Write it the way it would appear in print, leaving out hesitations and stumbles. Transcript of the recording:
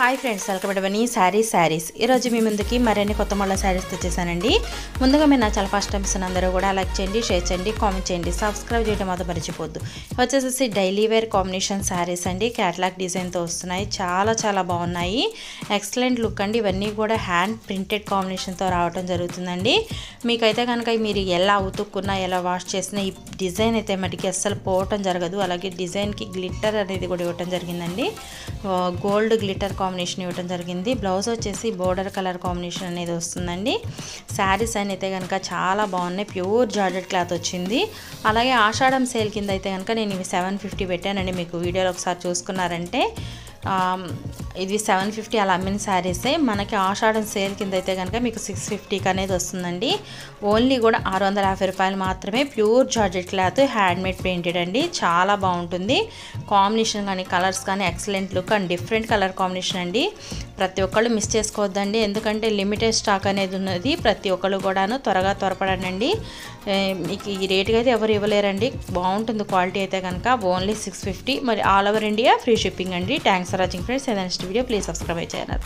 Hi friends, welcome to Vani Sarees ఈరోజు మీ ముందుకి మరిన్ని కొత్త మళ్ళీ శారీస్ తెచ్చేసానండి. ముందుగా మీరు నా చాలా ఫస్ట్ టైమ్స్ అందరూ కూడా లైక్ చేయండి, షేర్ చేయండి, కామెంట్ చేయండి, సబ్స్క్రైబ్ చేయడం మాత్రం మర్చిపోద్దు. వచ్చేసి డైలీ వేర్ కాంబినేషన్ శారీస్ అండి. క్యాటలాగ్ డిజైన్తో వస్తున్నాయి, చాలా బాగున్నాయి. ఎక్సలెంట్ లుక్ అండి. ఇవన్నీ కూడా హ్యాండ్ ప్రింటెడ్ కాంబినేషన్తో రావడం జరుగుతుందండి. మీకైతే కనుక మీరు ఎలా ఉతుక్కున్నా ఎలా వాష్ చేసినా ఈ డిజైన్ అయితే మటుకి అస్సలు పోవటం జరగదు. అలాగే డిజైన్కి గ్లిట్టర్ అనేది కూడా ఇవ్వటం జరిగిందండి. గోల్డ్ గ్లిట్టర్ కాంబినేషన్ ఇవ్వడం జరిగింది. బ్లౌజ్ వచ్చేసి బోర్డర్ కలర్ కాంబినేషన్ అనేది వస్తుందండి. శారీస్ అయితే కనుక చాలా బాగున్నాయి. ప్యూర్ జార్జెట్ క్లాత్ వచ్చింది. అలాగే ఆషాఢం సేల్ కింద అయితే కనుక నేను ఇవి 750 పెట్టానండి. మీకు వీడియోలో ఒకసారి చూసుకున్నారంటే ఇది 750 అలా అమ్మిన శారీసే. మనకి ఆషాఢం సేల్ కింద అయితే కనుక మీకు 650కి అనేది వస్తుందండి. ఓన్లీ కూడా 650 రూపాయలు మాత్రమే. Pure georgette cloth, handmade printed అండి. చాలా బాగుంటుంది. కాంబినేషన్ కానీ కలర్స్ కానీ excellent look and different colour combination అండి. ప్రతి ఒక్కళ్ళు మిస్ చేసుకోవద్దండి, ఎందుకంటే లిమిటెడ్ స్టాక్ అనేది ఉన్నది. ప్రతి ఒక్కళ్ళు కూడాను త్వరపడండి. మీకు ఈ రేటుకి అయితే ఎవరు ఇవ్వలేరండి. బాగుంటుంది క్వాలిటీ అయితే కనుక. ఓన్లీ 650. మరి all over India free shipping అండి. Thanks for watching friends. Next video please subscribe చేయండి.